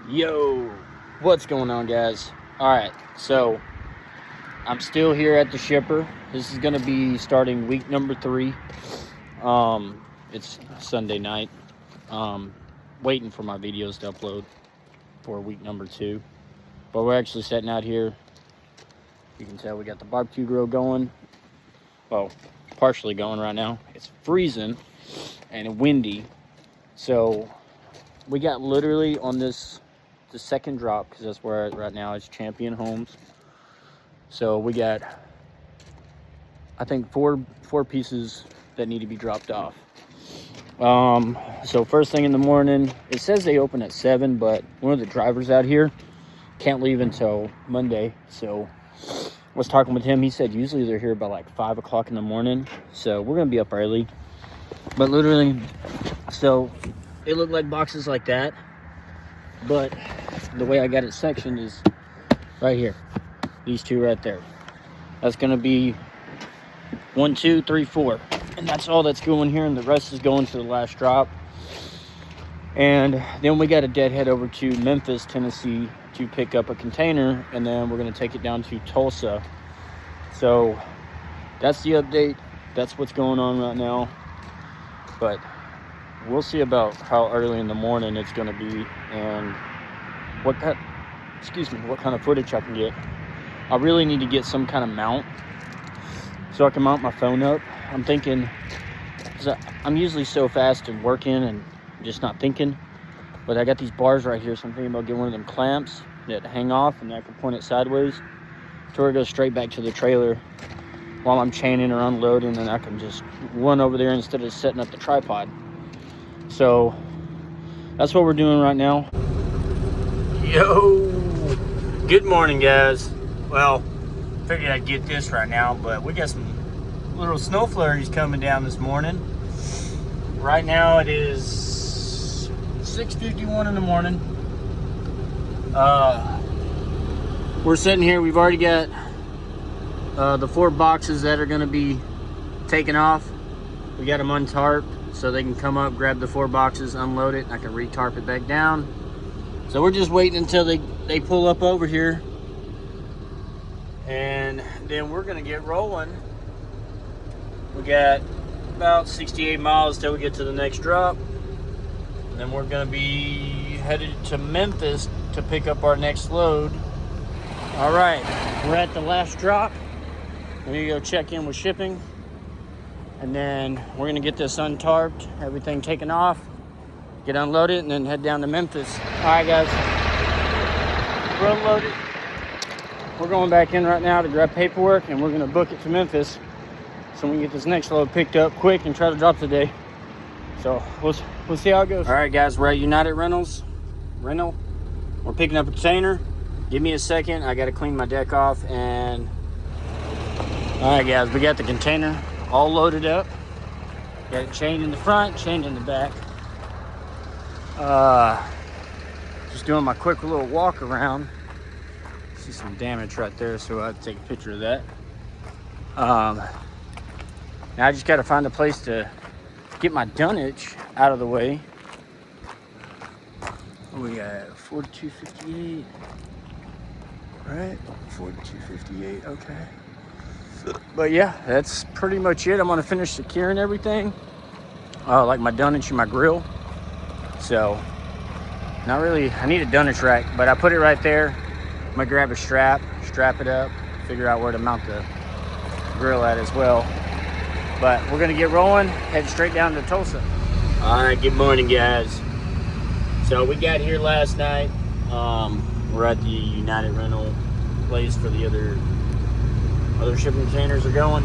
Yo, what's going on, guys? All right, so I'm still here at the shipper. This is gonna be starting week number 3. It's Sunday night. Waiting for my videos to upload for week number 2. But we're actually setting out here. You can tell we got the barbecue grill going. Well, partially going right now. It's freezing and windy, so we got literally on the second drop, because that's where right now it's Champion Homes. So we got, I think, four pieces that need to be dropped off. So first thing in the morning, it says they open at 7, but one of the drivers out here can't leave until Monday. So I was talking with him. He said usually they're here about like 5 o'clock in the morning. So we're gonna be up early. But literally, so it looked like boxes like that, but the way I got it sectioned is right here. These two right there. That's gonna be 1, 2, 3, 4, and that's all that's going here, and the rest is going to the last drop. And then we got to deadhead over to Memphis, Tennessee to pick up a container, and then we're gonna take it down to Tulsa. So that's the update. That's what's going on right now. But we'll see about how early in the morning it's going to be and what kind of footage I can get. I really need to get some kind of mount so I can mount my phone up. I'm thinking, because I'm usually so fast and working and just not thinking, but I got these bars right here, so I'm thinking about getting one of them clamps that hang off, and I can point it sideways to where it goes straight back to the trailer while I'm chaining or unloading, and I can just run over there instead of setting up the tripod. So that's what we're doing right now. Yo, good morning, guys. Well, figured I'd get this right now, but we got some little snow flurries coming down this morning. Right now it is 6:51 in the morning. We're sitting here. We've already got the 4 boxes that are going to be taken off. We got them untarped so they can come up, grab the 4 boxes, unload it, and I can retarp it back down. So we're just waiting until they pull up over here, and then we're going to get rolling. We got about 68 miles till we get to the next drop, and then we're going to be headed to Memphis to pick up our next load. All right, we're at the last drop. We need to go check in with shipping, and then we're gonna get this untarped, everything taken off, get unloaded, and then head down to Memphis. All right, guys, we're unloaded. We're going back in right now to grab paperwork, and we're gonna book it to Memphis so we can get this next load picked up quick and try to drop today. So we'll see how it goes. All right, guys, we're at United Rental. We're picking up a container. Give me a second. I got to clean my deck off. And all right, guys, we got the container all loaded up. Got it chained in the front, chained in the back. Just doing my quick little walk around. See some damage right there, so I'll take a picture of that. Now I just got to find a place to get my dunnage out of the way. We got 4258. Right, 4258. Okay. But yeah, that's pretty much it. I'm gonna finish securing everything, like my dunnage and my grill. So, not really. I need a dunnage rack, but I put it right there. I'm gonna grab a strap it up, figure out where to mount the grill at as well. But we're gonna get rolling, head straight down to Tulsa. All right, good morning, guys. So we got here last night. We're at the United Rental place for the other shipping containers are going.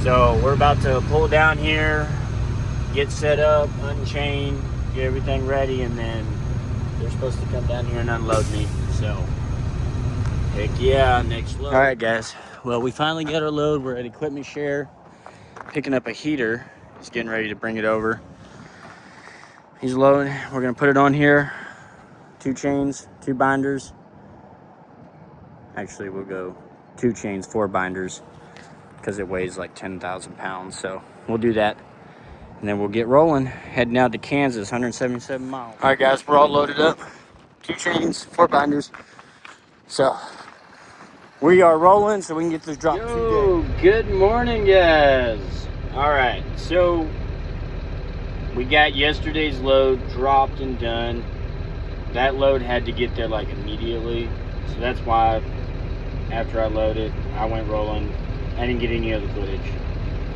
So we're about to pull down here, get set up, unchain, get everything ready, and then they're supposed to come down here and unload me. So heck yeah, next load. All right, guys. Well, we finally got our load. We're at equipment share, picking up a heater. He's getting ready to bring it over. He's loading. We're gonna put it on here. 2 chains, 2 binders. Actually, we'll go 2 chains, 4 binders, because it weighs like 10,000 pounds. So we'll do that, and then we'll get rolling, heading out to Kansas, 177 miles. All right, guys, we're all loaded up. 2 chains, 4 binders. So we are rolling so we can get this drop today. Good morning, guys. All right, so we got yesterday's load dropped and done. That load had to get there like immediately, so that's why after I loaded, I went rolling. I didn't get any other footage,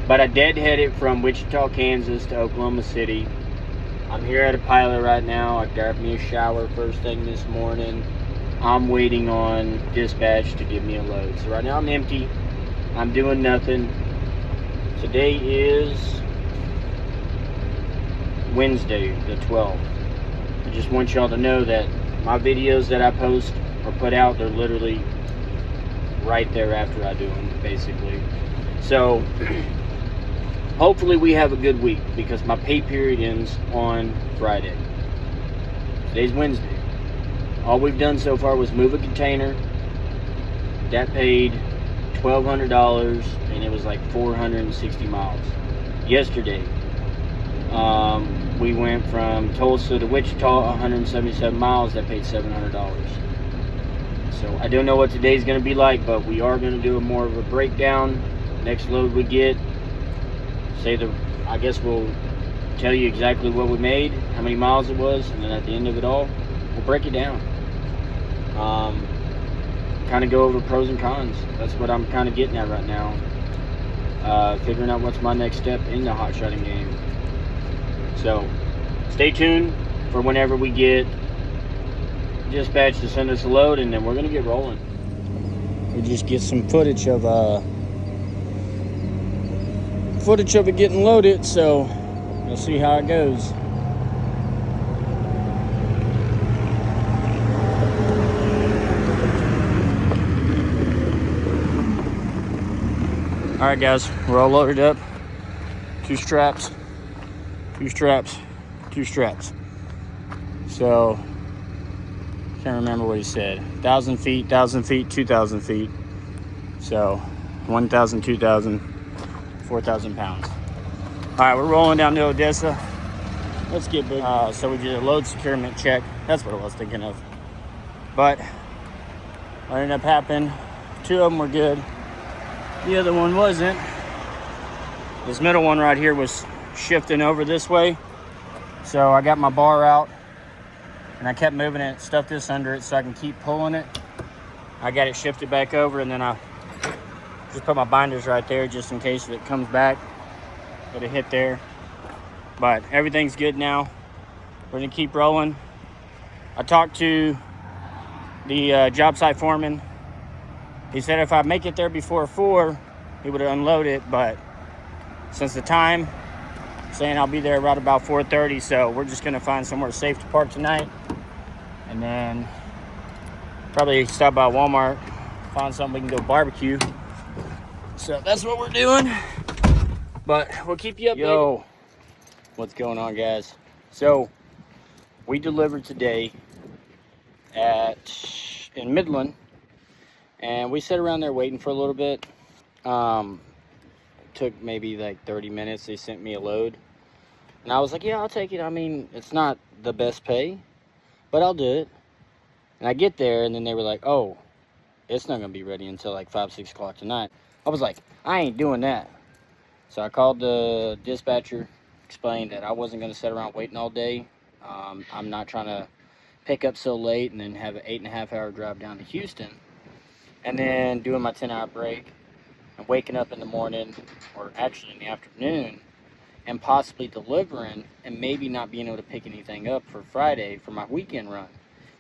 but I deadheaded from Wichita, Kansas to Oklahoma City. I'm here at a pilot right now. I grabbed me a shower first thing this morning. I'm waiting on dispatch to give me a load. So right now I'm empty. I'm doing nothing. Today is Wednesday, the 12th. I just want y'all to know that my videos that I post or put out, they're literally right there after I do them, basically. So hopefully we have a good week because my pay period ends on Friday. Today's Wednesday. All we've done so far was move a container. That paid $1,200 and it was like 460 miles. Yesterday, we went from Tulsa to Wichita, 177 miles. That paid $700. So I don't know what today's going to be like, but we are going to do more of a breakdown. Next load we get, I guess we'll tell you exactly what we made, how many miles it was, and then at the end of it all, we'll break it down. Kind of go over pros and cons. That's what I'm kind of getting at right now. Figuring out what's my next step in the hot shotting game. So stay tuned for whenever we get dispatch to send us a load, and then we're gonna get rolling. We just get some footage of it getting loaded, so we'll see how it goes. All right, guys, we're all loaded up. 2 straps, 2 straps, 2 straps. So can't remember what he said. 1,000 feet, 1,000 feet, 2,000 feet. So 1,000, 2,000, 4,000 pounds. All right, we're rolling down to Odessa. Let's get big. So we did a load securement check. That's what I was thinking of. But what ended up happening, 2 of them were good. The other one wasn't. This middle one right here was shifting over this way. So I got my bar out and I kept moving it, stuffed this under it so I can keep pulling it. I got it shifted back over, and then I just put my binders right there just in case if it comes back. Let it hit there. But everything's good now. We're gonna keep rolling. I talked to the job site foreman. He said if I make it there before 4, he would unload it, but since the time, saying I'll be there right about 4:30, so we're just gonna find somewhere safe to park tonight, and then probably stop by Walmart, find something we can go barbecue. So that's what we're doing, but we'll keep you updated. Yo, what's going on, guys? So we delivered today in Midland, and we sat around there waiting for a little bit. Took maybe like 30 minutes. They sent me a load, and I was like, yeah, I'll take it. I mean, it's not the best pay, but I'll do it. And I get there, and then they were like, oh, it's not gonna be ready until like 5, 6 o'clock tonight. I was like, I ain't doing that. So I called the dispatcher, explained that I wasn't gonna sit around waiting all day. I'm not trying to pick up so late and then have an 8.5 hour drive down to Houston, and then doing my 10-hour break and waking up in the morning, or actually in the afternoon, and possibly delivering and maybe not being able to pick anything up for Friday for my weekend run,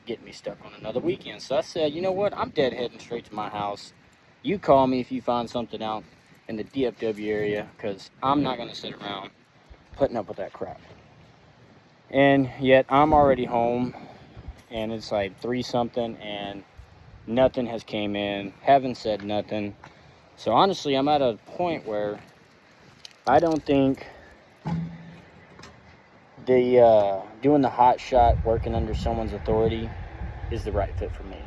getting me stuck on another weekend. So I said, you know what, I'm deadheading straight to my house. You call me if you find something out in the DFW area, because I'm not going to sit around putting up with that crap. And yet I'm already home, and it's like 3 something, and nothing has came in, haven't said nothing. So honestly, I'm at a point where I don't think doing the hot shot, working under someone's authority, is the right fit for me.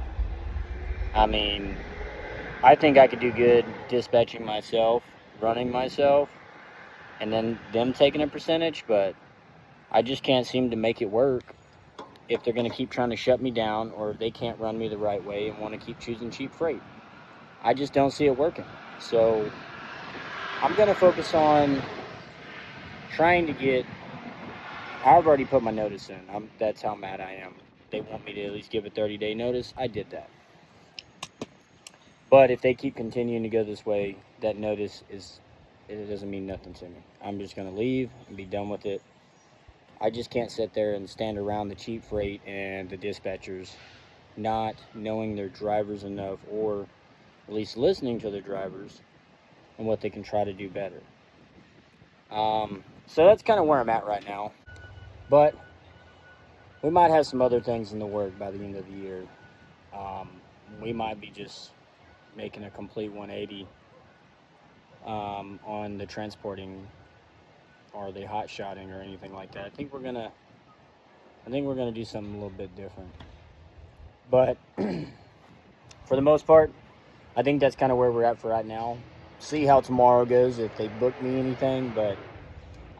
I mean, I think I could do good dispatching myself, running myself, and then them taking a percentage, but I just can't seem to make it work if they're going to keep trying to shut me down, or if they can't run me the right way and want to keep choosing cheap freight. I just don't see it working. So I'm going to focus on trying to get, I've already put my notice in. That's how mad I am. They want me to at least give a 30-day notice. I did that. But if they keep continuing to go this way, that notice it doesn't mean nothing to me. I'm just going to leave and be done with it. I just can't sit there and stand around the cheap freight and the dispatchers not knowing their drivers enough, or at least listening to their drivers and what they can try to do better. So that's kind of where I'm at right now. But we might have some other things in the work by the end of the year. We might be just making a complete 180 on the transporting or the hot shotting or anything like that. I think we're gonna do something a little bit different. But for the most part, I think that's kind of where we're at for right now. See how tomorrow goes, if they book me anything, but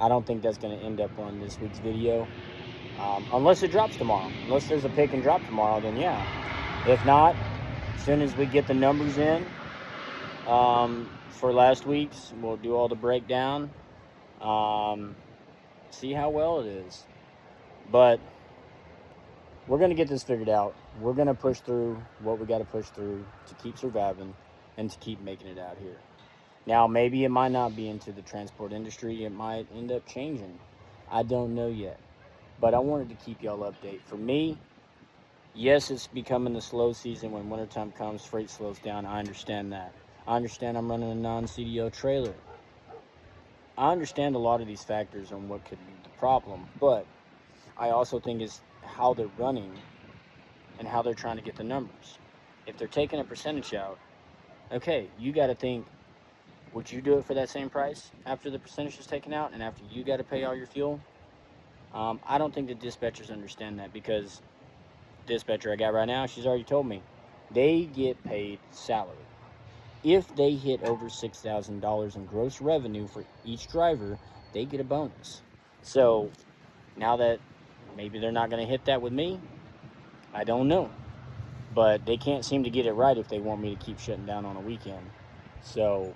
I don't think that's going to end up on this week's video. Unless it drops tomorrow. Unless there's a pick and drop tomorrow, then yeah. If not, as soon as we get the numbers in for last week's, we'll do all the breakdown. See how well it is. But we're going to get this figured out. We're going to push through what we got to push through to keep surviving and to keep making it out here. Now, maybe it might not be into the transport industry. It might end up changing. I don't know yet. But I wanted to keep y'all updated. For me, yes, it's becoming the slow season. When wintertime comes, freight slows down. I understand that. I understand I'm running a non-CDO trailer. I understand a lot of these factors on what could be the problem. But I also think it's how they're running and how they're trying to get the numbers. If they're taking a percentage out, okay, you got to think, would you do it for that same price after the percentage is taken out and after you got to pay all your fuel? I don't think the dispatchers understand that, because dispatcher I got right now, she's already told me they get paid salary. If they hit over $6,000 in gross revenue for each driver, they get a bonus. So now that maybe they're not going to hit that with me, I don't know. But they can't seem to get it right if they want me to keep shutting down on a weekend. So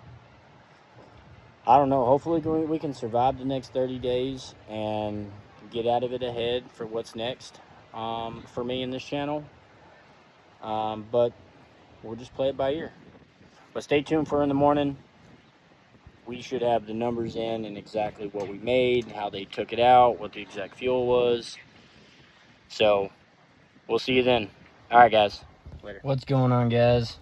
I don't know. Hopefully we can survive the next 30 days and get out of it ahead for what's next for me in this channel. But we'll just play it by ear. But stay tuned for in the morning. We should have the numbers in and exactly what we made, how they took it out, what the exact fuel was. So we'll see you then. All right, guys. Later. What's going on, guys?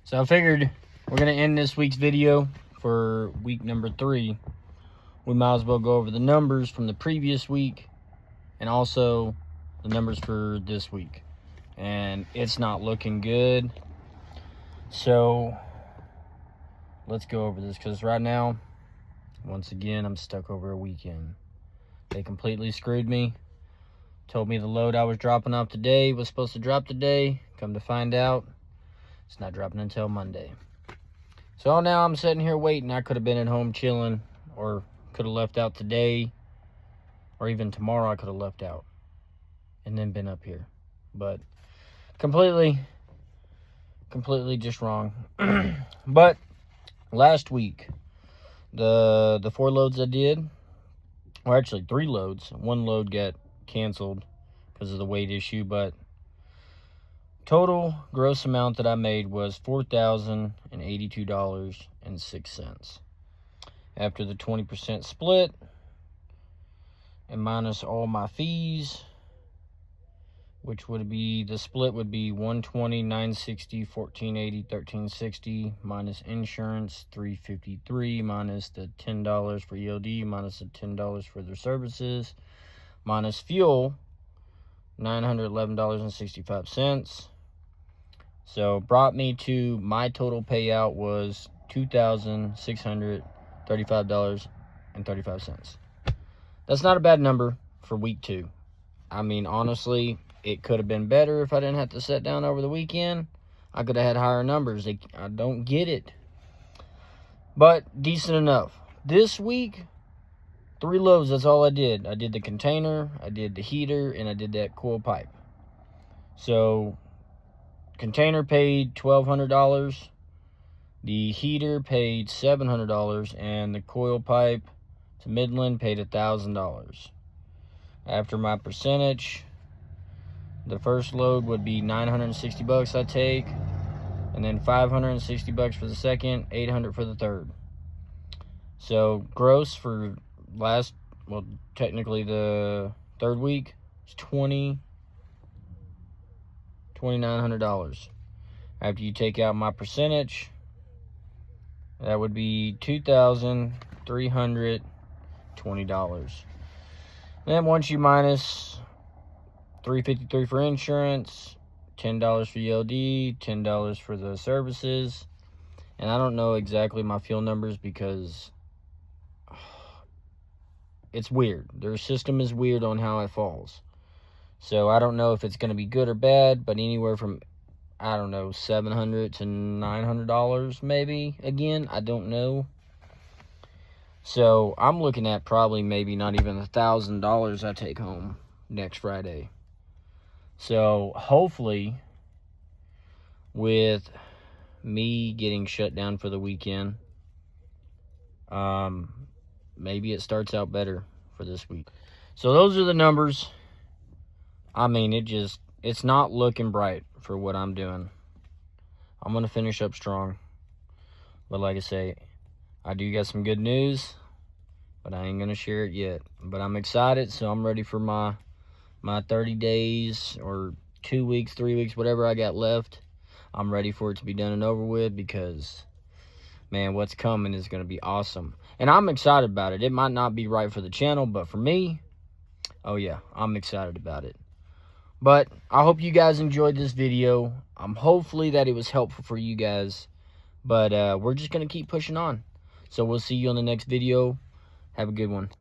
So I figured we're going to end this week's video for week number 3. We might as well go over the numbers from the previous week and also the numbers for this week. And it's not looking good. So let's go over this, because right now, once again, I'm stuck over a weekend. They completely screwed me. Told me the load I was dropping off today was supposed to drop today. Come to find out, it's not dropping until Monday. So now I'm sitting here waiting. I could have been at home chilling, or could have left out today, or even tomorrow I could have left out and then been up here. But completely just wrong. But last week, the 4 loads I did, or actually 3 loads. 1 load got canceled because of the weight issue, but total gross amount that I made was $4,082.06. After the 20% split and minus all my fees, which would be, the split would be $120, $960, $1480, $1360, minus insurance $353, minus the $10 for ELD, minus the $10 for their services, minus fuel $911.65. So brought me to, my total payout was $2,635.35. That's not a bad number for week 2. I mean, honestly, it could have been better if I didn't have to sit down over the weekend. I could have had higher numbers. I don't get it. But decent enough. This week, 3 loads, that's all I did. I did the container, I did the heater, and I did that coil pipe. So, container paid $1,200. The heater paid $700, and the coil pipe to Midland paid $1,000. After my percentage, the first load would be $960 I take, and then $560 for the second, $800 for the third. So gross for technically the third week is $2,900. After you take out my percentage, that would be $2,320. Then once you minus $353 for insurance, $10 for ELD, $10 for the services, and I don't know exactly my fuel numbers because it's weird. Their system is weird on how it falls. So I don't know if it's going to be good or bad, but anywhere from, I don't know, $700 to $900 maybe. Again, I don't know. So I'm looking at probably maybe not even $1,000 I take home next Friday. So hopefully, with me getting shut down for the weekend, maybe it starts out better for this week. So those are the numbers. I mean, it's not looking bright for what I'm doing. I'm going to finish up strong. But like I say, I do got some good news, but I ain't going to share it yet. But I'm excited, so I'm ready for my 30 days or 2 weeks, 3 weeks, whatever I got left. I'm ready for it to be done and over with because, man, what's coming is going to be awesome. And I'm excited about it. It might not be right for the channel, but for me, oh yeah, I'm excited about it. But I hope you guys enjoyed this video. Hopefully that it was helpful for you guys. But we're just going to keep pushing on. So we'll see you on the next video. Have a good one.